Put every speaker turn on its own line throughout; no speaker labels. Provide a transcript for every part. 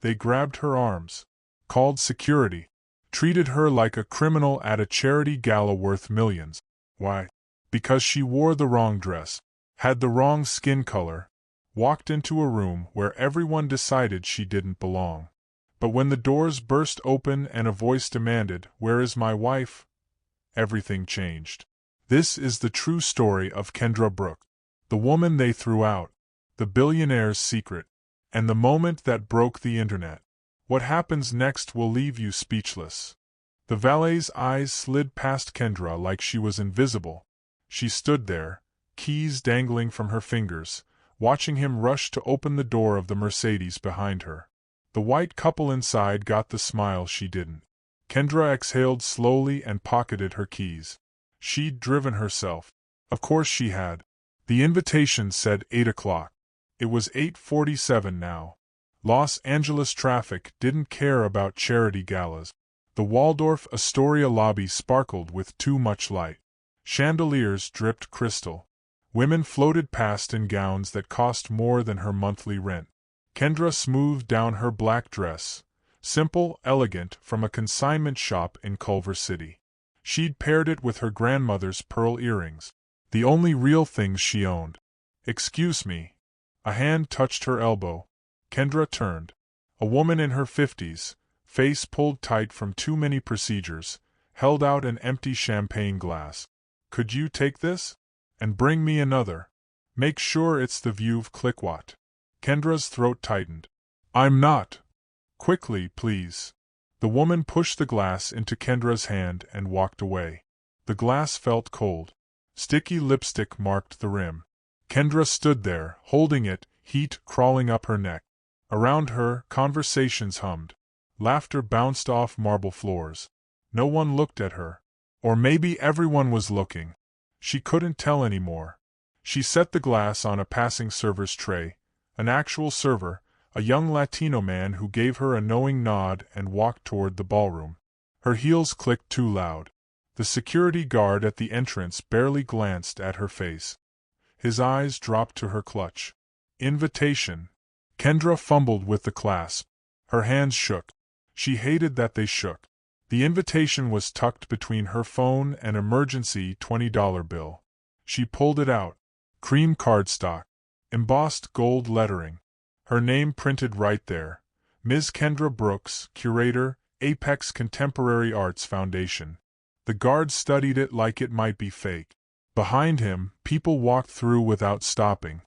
They grabbed her arms, called security, treated her like a criminal at a charity gala worth millions. Why? Because she wore the wrong dress, had the wrong skin color, walked into a room where everyone decided she didn't belong. But when the doors burst open and a voice demanded, "Where is my wife?" everything changed. This is the true story of Kendra Brooks, the woman they threw out, the billionaire's secret, and the moment that broke the internet. What happens next will leave you speechless. The valet's eyes slid past Kendra like she was invisible. She stood there, keys dangling from her fingers, watching him rush to open the door of the Mercedes behind her. The white couple inside got the smile she didn't. Kendra exhaled slowly and pocketed her keys. She'd driven herself. Of course she had. The invitation said 8 o'clock. It was 8:47 now. Los Angeles traffic didn't care about charity galas. The Waldorf Astoria lobby sparkled with too much light. Chandeliers dripped crystal. Women floated past in gowns that cost more than her monthly rent. Kendra smoothed down her black dress, simple, elegant, from a consignment shop in Culver City. She'd paired it with her grandmother's pearl earrings, the only real things she owned. "Excuse me." A hand touched her elbow. Kendra turned. A woman in her 50s, face pulled tight from too many procedures, held out an empty champagne glass. "Could you take this? And bring me another. Make sure it's the Veuve Clicquot." Kendra's throat tightened. "I'm not." "Quickly, please." The woman pushed the glass into Kendra's hand and walked away. The glass felt cold. Sticky lipstick marked the rim. Kendra stood there, holding it, heat crawling up her neck. Around her, conversations hummed. Laughter bounced off marble floors. No one looked at her. Or maybe everyone was looking. She couldn't tell anymore. She set the glass on a passing server's tray. An actual server, a young Latino man who gave her a knowing nod and walked toward the ballroom. Her heels clicked too loud. The security guard at the entrance barely glanced at her face. His eyes dropped to her clutch. "Invitation." Kendra fumbled with the clasp. Her hands shook. She hated that they shook. The invitation was tucked between her phone and emergency $20 bill. She pulled it out. Cream cardstock. Embossed gold lettering. Her name printed right there. Ms. Kendra Brooks, curator, Apex Contemporary Arts Foundation. The guard studied it like it might be fake. Behind him, people walked through without stopping.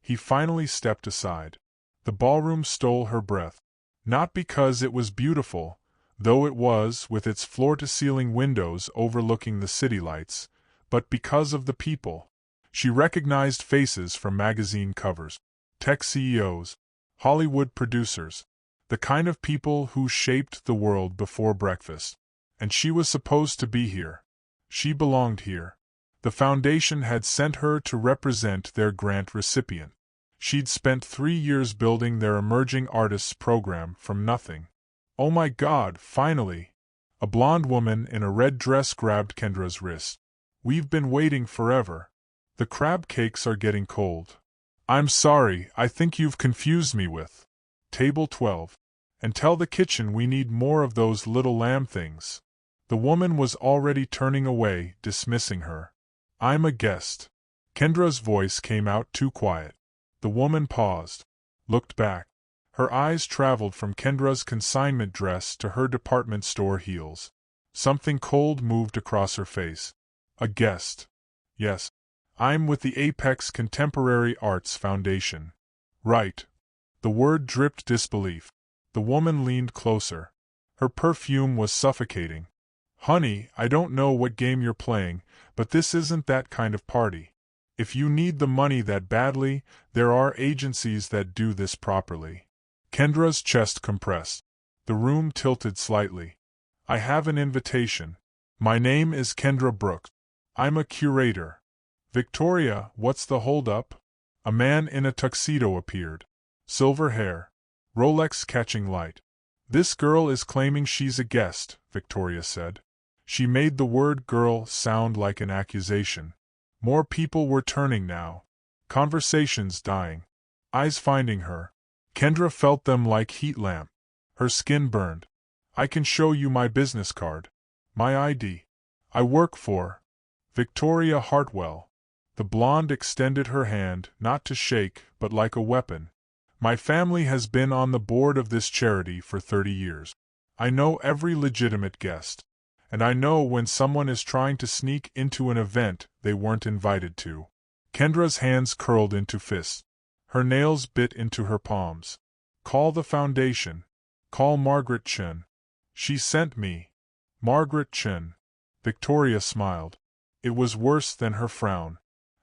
He finally stepped aside. The ballroom stole her breath. Not because it was beautiful, though it was, with its floor-to-ceiling windows overlooking the city lights, but because of the people. She recognized faces from magazine covers. Tech CEOs, Hollywood producers, the kind of people who shaped the world before breakfast. And she was supposed to be here. She belonged here. The foundation had sent her to represent their grant recipient. She'd spent 3 years building their emerging artists program from nothing. "Oh my God, finally!" A blonde woman in a red dress grabbed Kendra's wrist. "We've been waiting forever. The crab cakes are getting cold." "I'm sorry, I think you've confused me with Table 12. And tell the kitchen we need more of those little lamb things." The woman was already turning away, dismissing her. "I'm a guest." Kendra's voice came out too quiet. The woman paused, looked back. Her eyes traveled from Kendra's consignment dress to her department store heels. Something cold moved across her face. "A guest." "Yes. I'm with the Apex Contemporary Arts Foundation." "Right." The word dripped disbelief. The woman leaned closer. Her perfume was suffocating. "Honey, I don't know what game you're playing, but this isn't that kind of party. If you need the money that badly, there are agencies that do this properly." Kendra's chest compressed. The room tilted slightly. "I have an invitation. My name is Kendra Brooks. I'm a curator." "Victoria, what's the hold-up?" A man in a tuxedo appeared. Silver hair. Rolex catching light. "This girl is claiming she's a guest," Victoria said. She made the word girl sound like an accusation. More people were turning now. Conversations dying. Eyes finding her. Kendra felt them like heat lamp. Her skin burned. I can show you my business card. My ID. I work for Victoria Hartwell. The blonde extended her hand, not to shake, but like a weapon. My family has been on the board of this charity for 30 years. I know every legitimate guest. And I know when someone is trying to sneak into an event they weren't invited to. Kendra's hands curled into fists. Her nails bit into her palms. Call the foundation. Call Margaret Chen. She sent me. Margaret Chen. Victoria smiled. It was worse than her frown.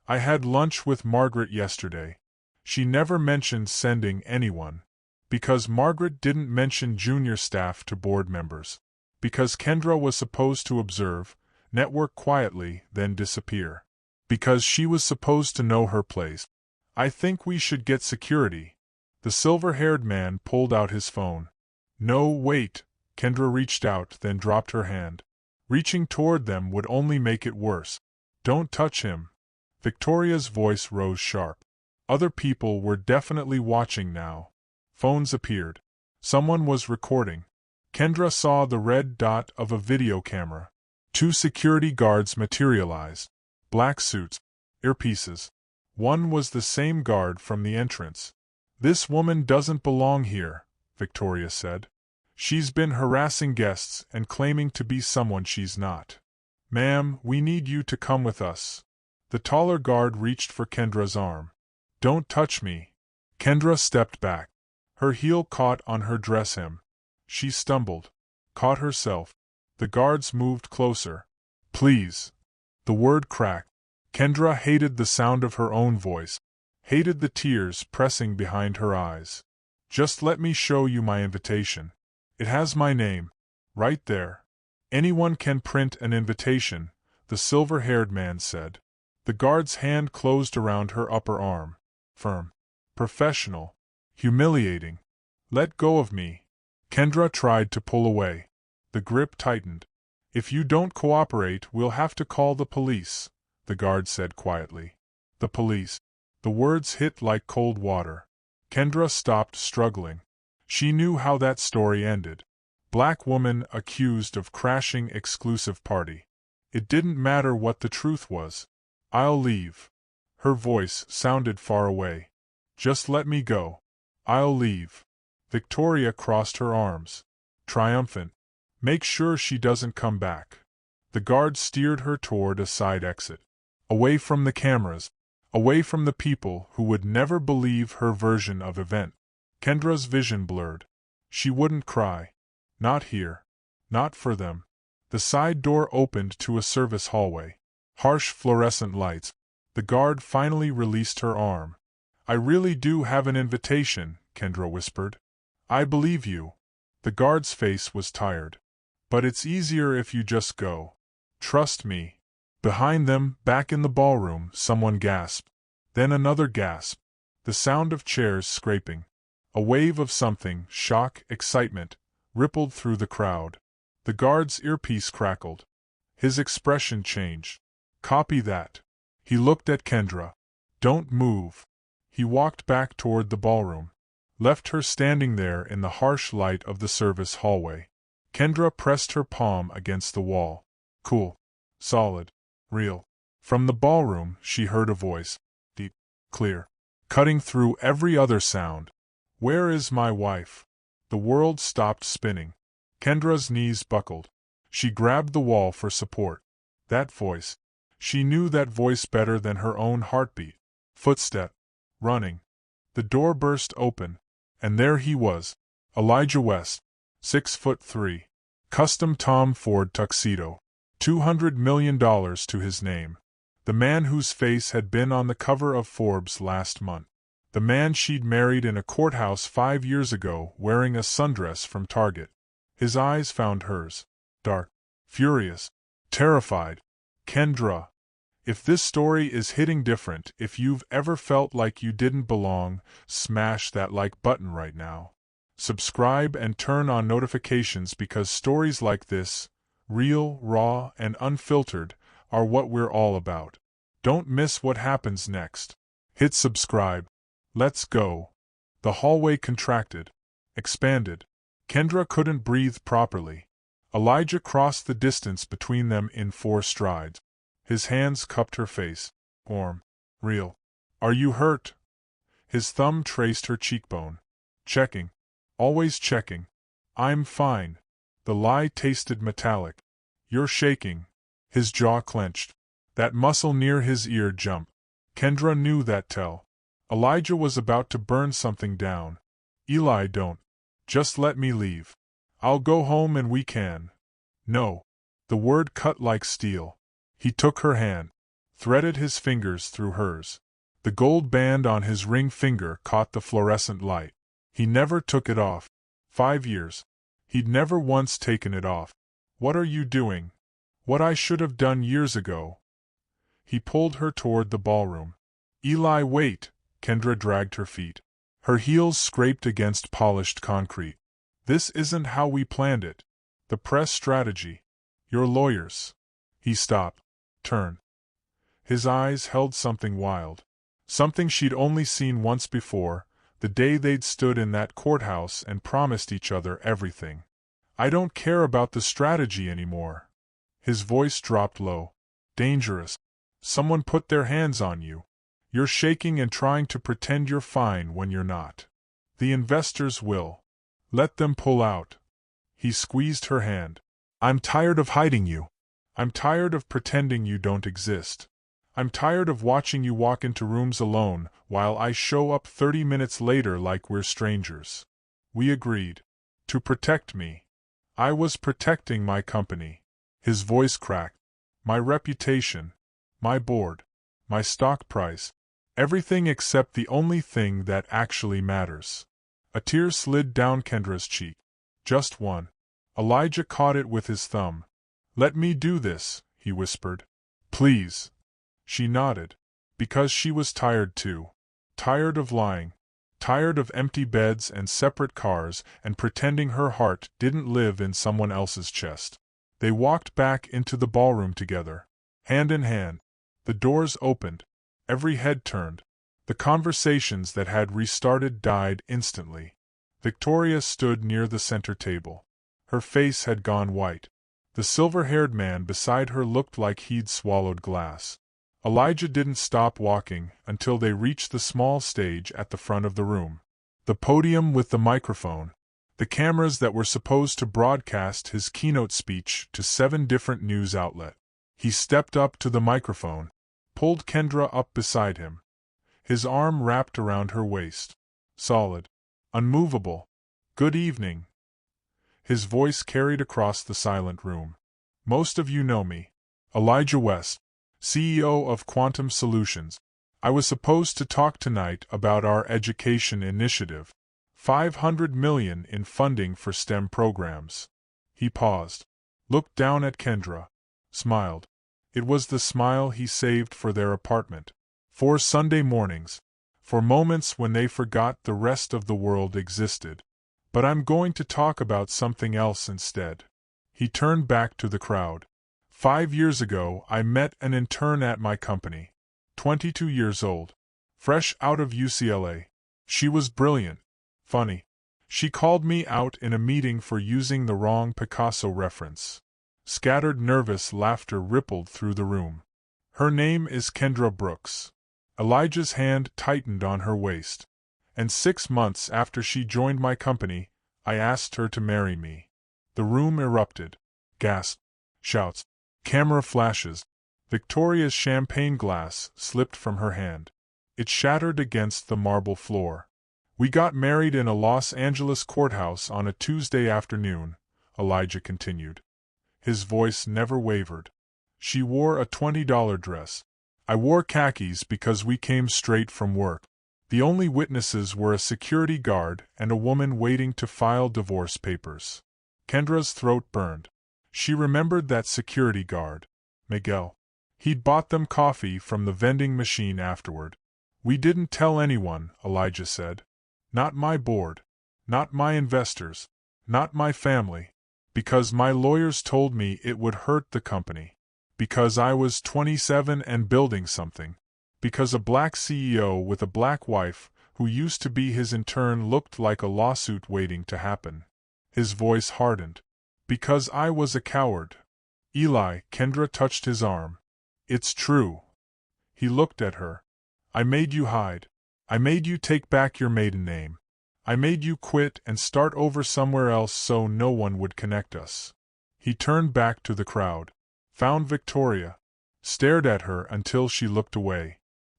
I had lunch with Margaret yesterday. She never mentioned sending anyone. Because Margaret didn't mention junior staff to board members. Because Kendra was supposed to observe, network quietly, then disappear. Because she was supposed to know her place. I think we should get security. The silver-haired man pulled out his phone. No, wait. Kendra reached out, then dropped her hand. Reaching toward them would only make it worse. Don't touch him. Victoria's voice rose sharp. Other people were definitely watching now. Phones appeared. Someone was recording. Kendra saw the red dot of a video camera. 2 security guards materialized. Black suits. Earpieces. One was the same guard from the entrance. This woman doesn't belong here, Victoria said. She's been harassing guests and claiming to be someone she's not. Ma'am, we need you to come with us. The taller guard reached for Kendra's arm. Don't touch me. Kendra stepped back. Her heel caught on her dress hem. She stumbled. Caught herself. The guards moved closer. Please. The word cracked. Kendra hated the sound of her own voice. Hated the tears pressing behind her eyes. Just let me show you my invitation. It has my name. Right there. Anyone can print an invitation, the silver-haired man said. The guard's hand closed around her upper arm. Firm. Professional. Humiliating. Let go of me. Kendra tried to pull away. The grip tightened. If you don't cooperate, we'll have to call the police, the guard said quietly. The police. The words hit like cold water. Kendra stopped struggling. She knew how that story ended. Black woman accused of crashing exclusive party. It didn't matter what the truth was. I'll leave. Her voice sounded far away. Just let me go. I'll leave. Victoria crossed her arms. Triumphant. Make sure she doesn't come back. The guard steered her toward a side exit. Away from the cameras. Away from the people who would never believe her version of event. Kendra's vision blurred. She wouldn't cry. Not here. Not for them. The side door opened to a service hallway. Harsh fluorescent lights. The guard finally released her arm. I really do have an invitation, Kendra whispered. I believe you. The guard's face was tired. But it's easier if you just go. Trust me. Behind them, back in the ballroom, someone gasped. Then another gasp. The sound of chairs scraping. A wave of something, shock, excitement, rippled through the crowd. The guard's earpiece crackled. His expression changed. Copy that. He looked at Kendra. Don't move. He walked back toward the ballroom. Left her standing there in the harsh light of the service hallway. Kendra pressed her palm against the wall. Cool. Solid. Real. From the ballroom, she heard a voice. Deep. Clear. Cutting through every other sound. Where is my wife? The world stopped spinning. Kendra's knees buckled. She grabbed the wall for support. That voice. She knew that voice better than her own heartbeat. Footstep. Running. The door burst open. And there he was. Elijah West. 6'3". Custom Tom Ford tuxedo. $200 million to his name. The man whose face had been on the cover of Forbes last month. The man she'd married in a courthouse 5 years ago wearing a sundress from Target. His eyes found hers. Dark. Furious. Terrified. Kendra. If this story is hitting different, if you've ever felt like you didn't belong, smash that like button right now. Subscribe and turn on notifications because stories like this, real, raw, and unfiltered, are what we're all about. Don't miss what happens next. Hit subscribe. Let's go. The hallway contracted, expanded. Kendra couldn't breathe properly. Elijah crossed the distance between them in 4 strides. His hands cupped her face. Warm. Real. Are you hurt? His thumb traced her cheekbone. Checking. Always checking. I'm fine. The lie tasted metallic. You're shaking. His jaw clenched. That muscle near his ear jumped. Kendra knew that tell. Elijah was about to burn something down. Eli, don't. Just let me leave. I'll go home and we can. No. The word cut like steel. He took her hand, threaded his fingers through hers. The gold band on his ring finger caught the fluorescent light. He never took it off. 5 years. He'd never once taken it off. What are you doing? What I should have done years ago. He pulled her toward the ballroom. Eli, wait. Kendra dragged her feet. Her heels scraped against polished concrete. This isn't how we planned it. The press strategy. Your lawyers. He stopped. Turn. His eyes held something wild. Something she'd only seen once before, the day they'd stood in that courthouse and promised each other everything. I don't care about the strategy anymore. His voice dropped low. Dangerous. Someone put their hands on you. You're shaking and trying to pretend you're fine when you're not. The investors will. Let them pull out. He squeezed her hand. I'm tired of hiding you. I'm tired of pretending you don't exist. I'm tired of watching you walk into rooms alone while I show up 30 minutes later like we're strangers. We agreed. To protect me. I was protecting my company. His voice cracked. My reputation. My board. My stock price. Everything except the only thing that actually matters. A tear slid down Kendra's cheek. Just one. Elijah caught it with his thumb. Let me do this, he whispered. Please. She nodded. Because she was tired too. Tired of lying. Tired of empty beds and separate cars and pretending her heart didn't live in someone else's chest. They walked back into the ballroom together. Hand in hand. The doors opened. Every head turned. The conversations that had restarted died instantly. Victoria stood near the center table. Her face had gone white. The silver-haired man beside her looked like he'd swallowed glass. Elijah didn't stop walking until they reached the small stage at the front of the room. The podium with the microphone. The cameras that were supposed to broadcast his keynote speech to 7 different news outlets. He stepped up to the microphone, pulled Kendra up beside him. His arm wrapped around her waist. Solid. Unmovable. Good evening. His voice carried across the silent room. Most of you know me. Elijah West, CEO of Quantum Solutions. I was supposed to talk tonight about our education initiative. $500 million in funding for STEM programs. He paused, looked down at Kendra, smiled. It was the smile he saved for their apartment. For Sunday mornings. For moments when they forgot the rest of the world existed. But I'm going to talk about something else instead. He turned back to the crowd. 5 years ago I met an intern at my company. 22 years old. Fresh out of UCLA. She was brilliant. Funny. She called me out in a meeting for using the wrong Picasso reference. Scattered nervous laughter rippled through the room. Her name is Kendra Brooks. Elijah's hand tightened on her waist. And 6 months after she joined my company, I asked her to marry me. The room erupted. Gasps. Shouts. Camera flashes. Victoria's champagne glass slipped from her hand. It shattered against the marble floor. We got married in a Los Angeles courthouse on a Tuesday afternoon, Elijah continued. His voice never wavered. She wore a $20 dress. I wore khakis because we came straight from work. The only witnesses were a security guard and a woman waiting to file divorce papers. Kendra's throat burned. She remembered that security guard, Miguel. He'd bought them coffee from the vending machine afterward. We didn't tell anyone, Elijah said. Not my board. Not my investors. Not my family. Because my lawyers told me it would hurt the company. Because I was 27 and building something. Because a black CEO with a black wife, who used to be his intern, looked like a lawsuit waiting to happen. His voice hardened. Because I was a coward. Eli, Kendra touched his arm. It's true. He looked at her. I made you hide. I made you take back your maiden name. I made you quit and start over somewhere else so no one would connect us. He turned back to the crowd, found Victoria, stared at her until she looked away.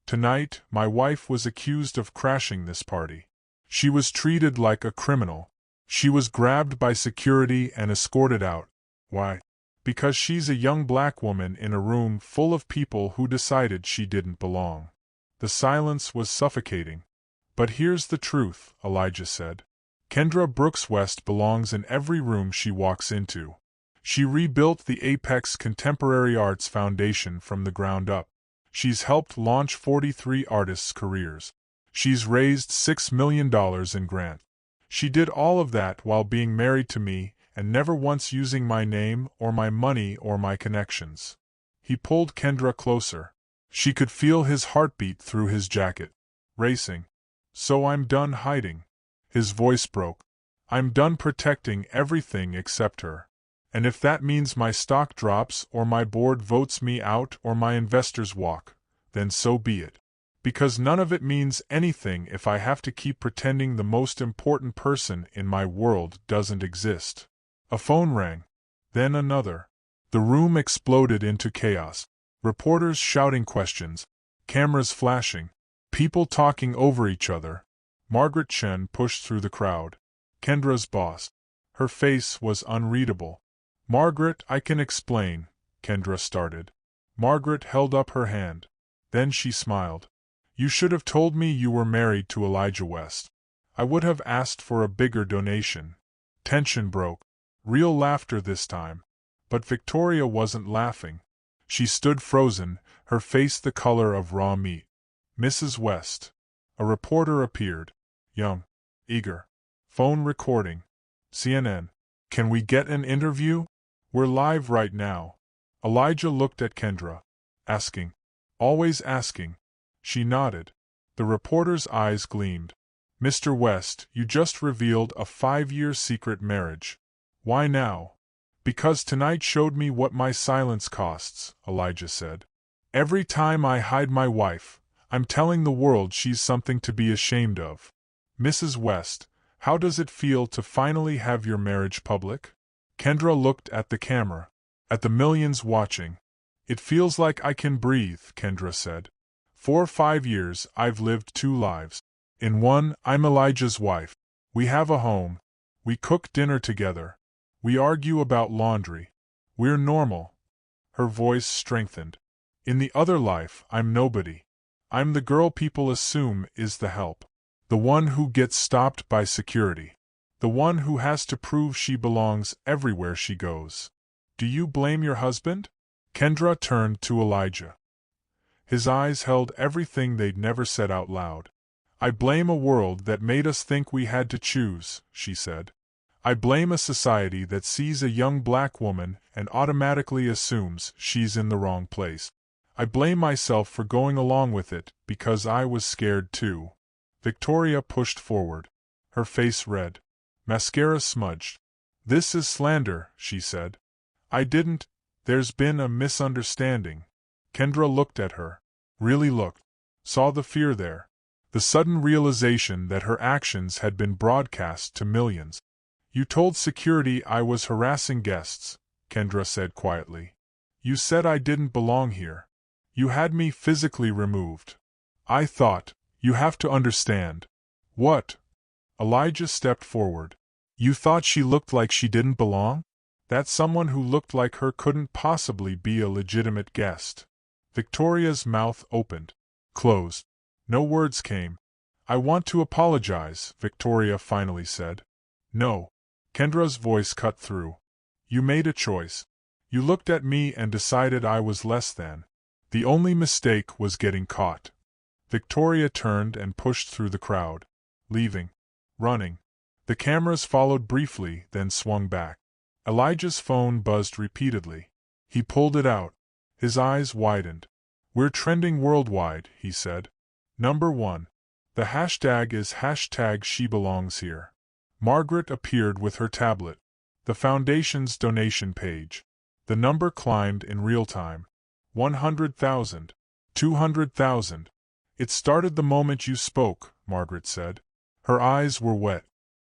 Tonight, my wife was accused of crashing this party. She was treated like a criminal. She was grabbed by security and escorted out. Why? Because she's a young black woman in a room full of people who decided she didn't belong. The silence was suffocating. But here's the truth, Elijah said. Kendra Brooks West belongs in every room she walks into. She rebuilt the Apex Contemporary Arts Foundation from the ground up. She's helped launch 43 artists' careers. She's raised $6 million in grants. She did all of that while being married to me and never once using my name or my money or my connections. He pulled Kendra closer. She could feel his heartbeat through his jacket, racing. So I'm done hiding. His voice broke. I'm done protecting everything except her. And if that means my stock drops or my board votes me out or my investors walk, then so be it. Because none of it means anything if I have to keep pretending the most important person in my world doesn't exist. A phone rang. Then another. The room exploded into chaos. Reporters shouting questions. Cameras flashing. People talking over each other. Margaret Chen pushed through the crowd. Kendra's boss. Her face was unreadable. Margaret, I can explain, Kendra started. Margaret held up her hand. Then she smiled. You should have told me you were married to Elijah West. I would have asked for a bigger donation. Tension broke. Real laughter this time. But Victoria wasn't laughing. She stood frozen, her face the color of raw meat. Mrs. West. A reporter appeared. Young. Eager. Phone recording. CNN. Can we get an interview? We're live right now. Elijah looked at Kendra. Asking. Always asking. She nodded. The reporter's eyes gleamed. Mr. West, you just revealed a 5-year secret marriage. Why now? Because tonight showed me what my silence costs, Elijah said. Every time I hide my wife, I'm telling the world she's something to be ashamed of. Mrs. West, how does it feel to finally have your marriage public? Kendra looked at the camera, at the millions watching. It feels like I can breathe, Kendra said. For 5 years, I've lived 2 lives. In one, I'm Elijah's wife. We have a home. We cook dinner together. We argue about laundry. We're normal. Her voice strengthened. In the other life, I'm nobody. I'm the girl people assume is the help. The one who gets stopped by security. The one who has to prove she belongs everywhere she goes. Do you blame your husband? Kendra turned to Elijah. His eyes held everything they'd never said out loud. I blame a world that made us think we had to choose, she said. I blame a society that sees a young black woman and automatically assumes she's in the wrong place. I blame myself for going along with it because I was scared too. Victoria pushed forward. Her face red. Mascara smudged. This is slander, she said. I didn't. There's been a misunderstanding. Kendra looked at her. Really looked. Saw the fear there. The sudden realization that her actions had been broadcast to millions. You told security I was harassing guests, Kendra said quietly. You said I didn't belong here. You had me physically removed. I thought, you have to understand. What? Elijah stepped forward. You thought she looked like she didn't belong? That someone who looked like her couldn't possibly be a legitimate guest. Victoria's mouth opened. Closed. No words came. I want to apologize, Victoria finally said. No. Kendra's voice cut through. You made a choice. You looked at me and decided I was less than. The only mistake was getting caught. Victoria turned and pushed through the crowd. Leaving. Running. The cameras followed briefly, then swung back. Elijah's phone buzzed repeatedly. He pulled it out. His eyes widened. We're trending worldwide, he said. #1. The hashtag is hashtag she belongs here. Margaret appeared with her tablet. The foundation's donation page. The number climbed in real time. 100,000. 200,000. It started the moment you spoke, Margaret said. Her eyes were wet.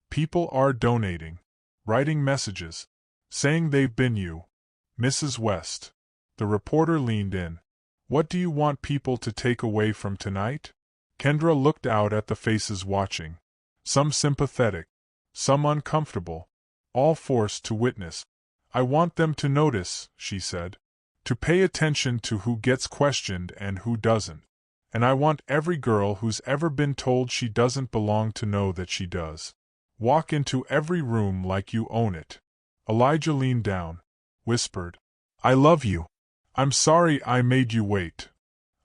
People are donating. Writing messages. Saying they've been you. Mrs. West. The reporter leaned in. What do you want people to take away from tonight? Kendra looked out at the faces watching. Some sympathetic. Some uncomfortable. All forced to witness. I want them to notice, she said. To pay attention to who gets questioned and who doesn't. And I want every girl who's ever been told she doesn't belong to know that she does. Walk into every room like you own it. Elijah leaned down. Whispered. I love you. I'm sorry I made you wait.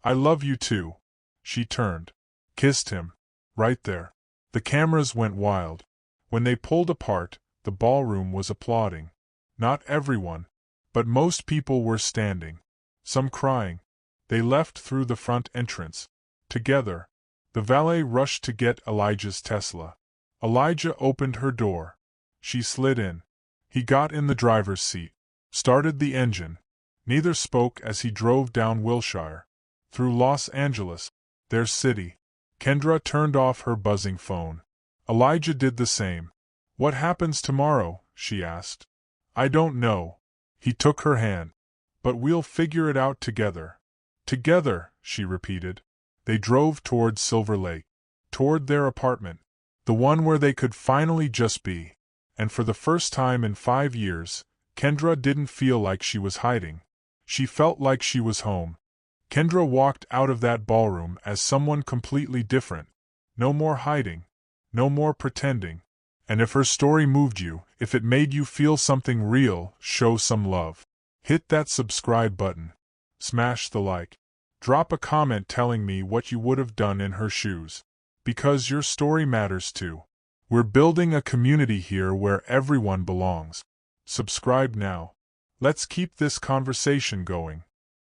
I love you too. She turned. Kissed him. Right there. The cameras went wild. When they pulled apart, the ballroom was applauding. Not everyone. But most people were standing. Some crying. They left through the front entrance. Together. The valet rushed to get Elijah's Tesla. Elijah opened her door. She slid in. He got in the driver's seat. Started the engine. Neither spoke as he drove down Wilshire. Through Los Angeles. Their city. Kendra turned off her buzzing phone. Elijah did the same. What happens tomorrow? She asked. I don't know. He took her hand. But we'll figure it out together. Together, she repeated. They drove toward Silver Lake. Toward their apartment. The one where they could finally just be. And for the first time in 5 years, Kendra didn't feel like she was hiding. She felt like she was home. Kendra walked out of that ballroom as someone completely different. No more hiding. No more pretending. And if her story moved you, if it made you feel something real, show some love. Hit that subscribe button. Smash the like. Drop a comment telling me what you would have done in her shoes. Because your story matters too. We're building a community here where everyone belongs. Subscribe now. Let's keep this conversation going.